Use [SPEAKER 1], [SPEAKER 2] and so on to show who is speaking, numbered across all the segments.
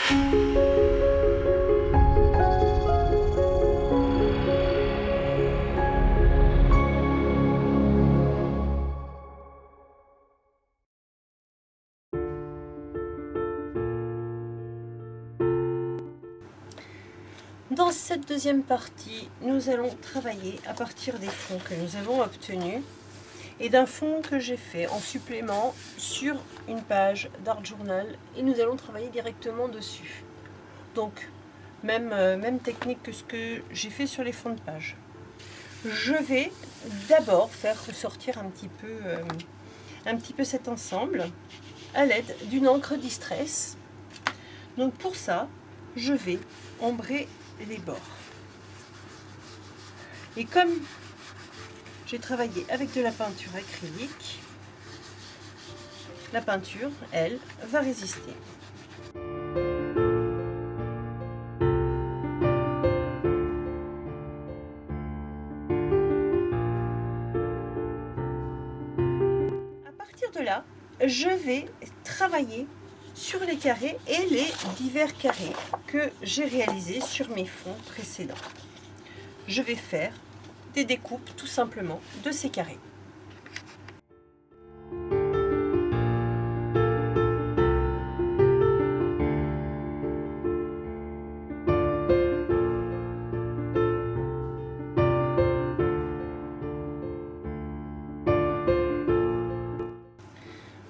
[SPEAKER 1] Dans cette deuxième partie, nous allons travailler à partir des fonds que nous avons obtenus et d'un fond que j'ai fait en supplément sur une page d'Art Journal et nous allons travailler directement dessus. Donc, même technique que ce que j'ai fait sur les fonds de page. Je vais d'abord faire ressortir un petit peu cet ensemble à l'aide d'une encre Distress. Donc pour ça, je vais ombrer les bords. Et comme j'ai travaillé avec de la peinture acrylique, la peinture, elle, va résister. À partir de là, je vais travailler sur les carrés et les divers carrés que j'ai réalisés sur mes fonds précédents. Je vais faire des découpes tout simplement de ces carrés.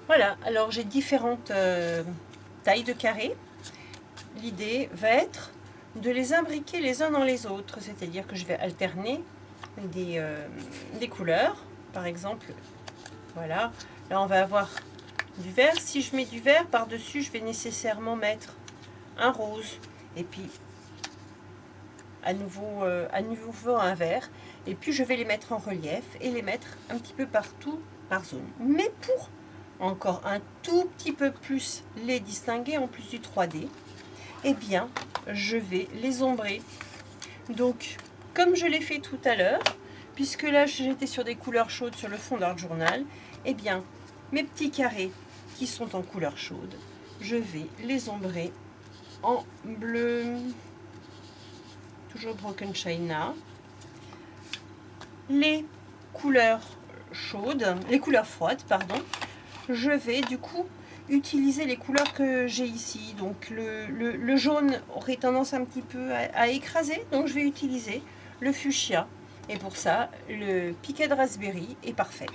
[SPEAKER 1] Voilà, alors j'ai différentes tailles de carrés. L'idée va être de les imbriquer les uns dans les autres, c'est-à-dire que je vais alterner des couleurs. Par exemple, voilà, là on va avoir du vert. Si je mets du vert par-dessus, je vais nécessairement mettre un rose et puis à nouveau un vert. Et puis je vais les mettre en relief et les mettre un petit peu partout par zone. Mais pour encore un tout petit peu plus les distinguer en plus du 3D, eh bien je vais les ombrer. Donc comme je l'ai fait tout à l'heure, puisque là j'étais sur des couleurs chaudes sur le fond d'Art Journal, eh bien mes petits carrés qui sont en couleur chaude, je vais les ombrer en bleu, toujours Broken China. Les couleurs chaudes, les couleurs froides, pardon, je vais du coup utiliser les couleurs que j'ai ici. Donc le jaune aurait tendance un petit peu à écraser, donc je vais utiliser le fuchsia. Et pour ça, le piquet de raspberry est parfait.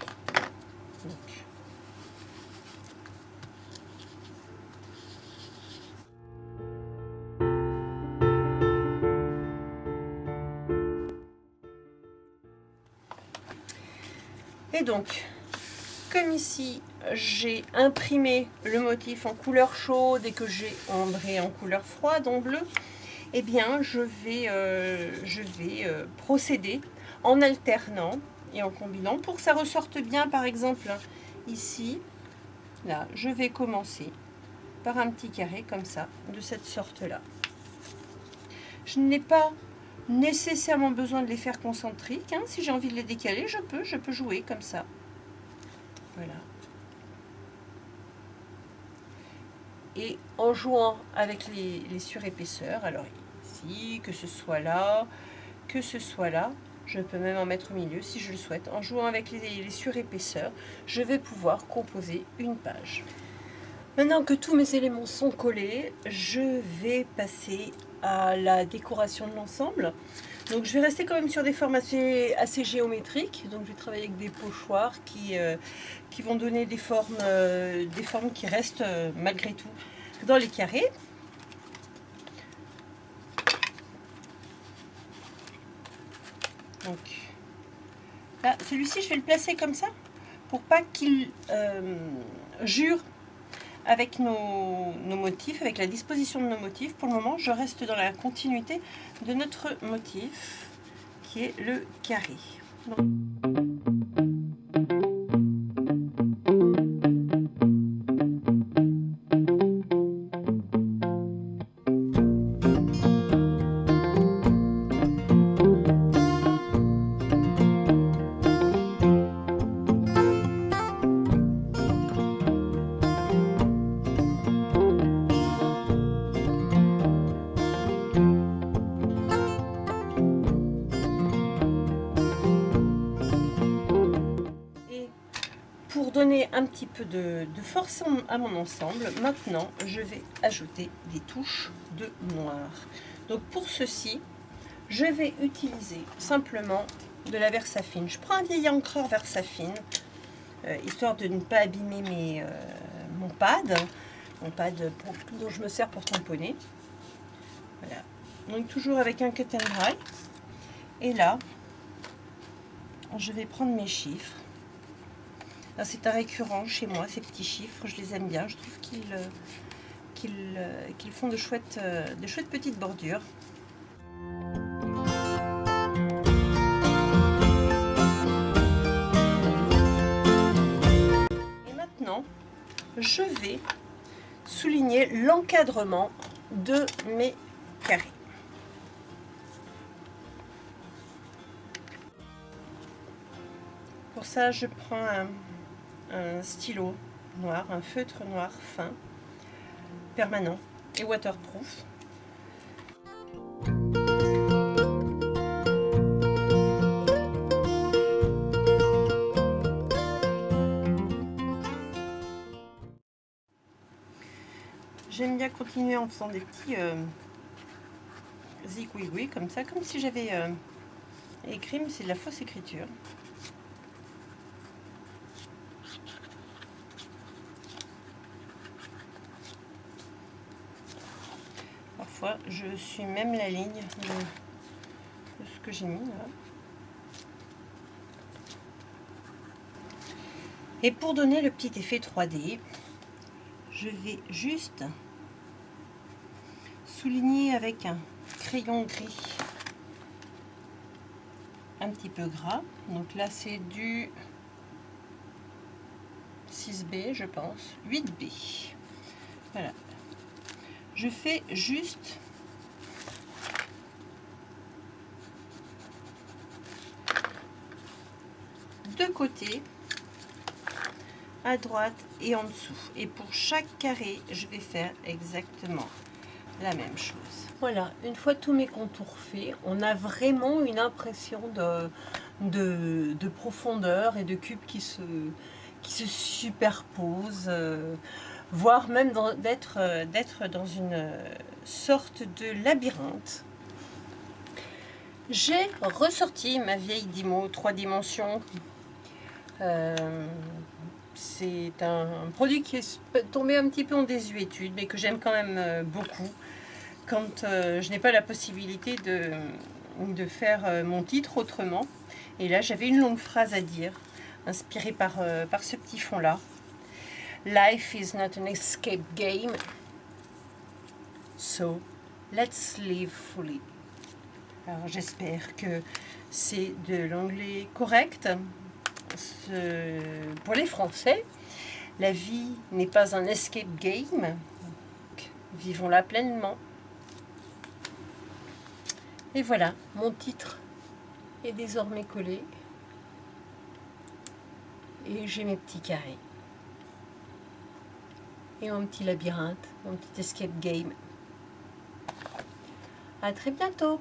[SPEAKER 1] Donc, et donc, comme ici, j'ai imprimé le motif en couleur chaude et que j'ai ombré en couleur froide, en bleu, eh bien, je vais procéder en alternant et en combinant pour que ça ressorte bien. Par exemple, ici, là, je vais commencer par un petit carré comme ça, de cette sorte-là. Je n'ai pas nécessairement besoin de les faire concentriques. Hein. Si j'ai envie de les décaler, je peux jouer comme ça. Voilà. Et en jouant avec les surépaisseurs, alors ici, que ce soit là, je peux même en mettre au milieu si je le souhaite. En jouant avec les surépaisseurs, je vais pouvoir composer une page. Maintenant que tous mes éléments sont collés, je vais passer à la décoration de l'ensemble. Donc je vais rester quand même sur des formes assez géométriques. Donc je vais travailler avec des pochoirs qui vont donner des formes qui restent malgré tout dans les carrés. Donc là, celui-ci, je vais le placer comme ça pour pas qu'il jure avec nos motifs, avec la disposition de nos motifs. Pour le moment, je reste dans la continuité de notre motif qui est le carré. Donc, donner un petit peu de force à mon ensemble, maintenant je vais ajouter des touches de noir. Donc pour ceci, je vais utiliser simplement de la Versafine. Je prends un vieil encreur Versafine, histoire de ne pas abîmer mon pad dont je me sers pour tamponner. Voilà. Donc toujours avec un cut and dry. Et là, je vais prendre mes chiffres. C'est un récurrent chez moi, ces petits chiffres, je les aime bien. Je trouve qu'ils font de chouettes petites bordures. Et maintenant, je vais souligner l'encadrement de mes carrés. Pour ça, je prends un stylo noir, un feutre noir fin, permanent et waterproof. J'aime bien continuer en faisant des petits zigouigouis comme ça, comme si j'avais écrit, mais c'est de la fausse écriture. Parfois, je suis même la ligne de ce que j'ai mis là. Et pour donner le petit effet 3D, je vais juste souligner avec un crayon gris un petit peu gras. Donc là, c'est du 6B, je pense, 8B. Voilà. Je fais juste de côté, à droite et en dessous. Et pour chaque carré, je vais faire exactement la même chose. Voilà, une fois tous mes contours faits, on a vraiment une impression de profondeur et de cubes qui se superposent, voire même d'être dans une sorte de labyrinthe. J'ai ressorti ma vieille Dymo 3 dimensions. C'est un produit qui est tombé un petit peu en désuétude, mais que j'aime quand même beaucoup quand je n'ai pas la possibilité de faire mon titre autrement. Et là, j'avais une longue phrase à dire, inspirée par ce petit fond-là. Life is not an escape game, so let's live fully. Alors j'espère que c'est de l'anglais correct. Pour les Français, la vie n'est pas un escape game. Donc, vivons-la pleinement. Et voilà, mon titre est désormais collé. Et j'ai mes petits carrés. Et mon petit labyrinthe, mon petit escape game. À très bientôt!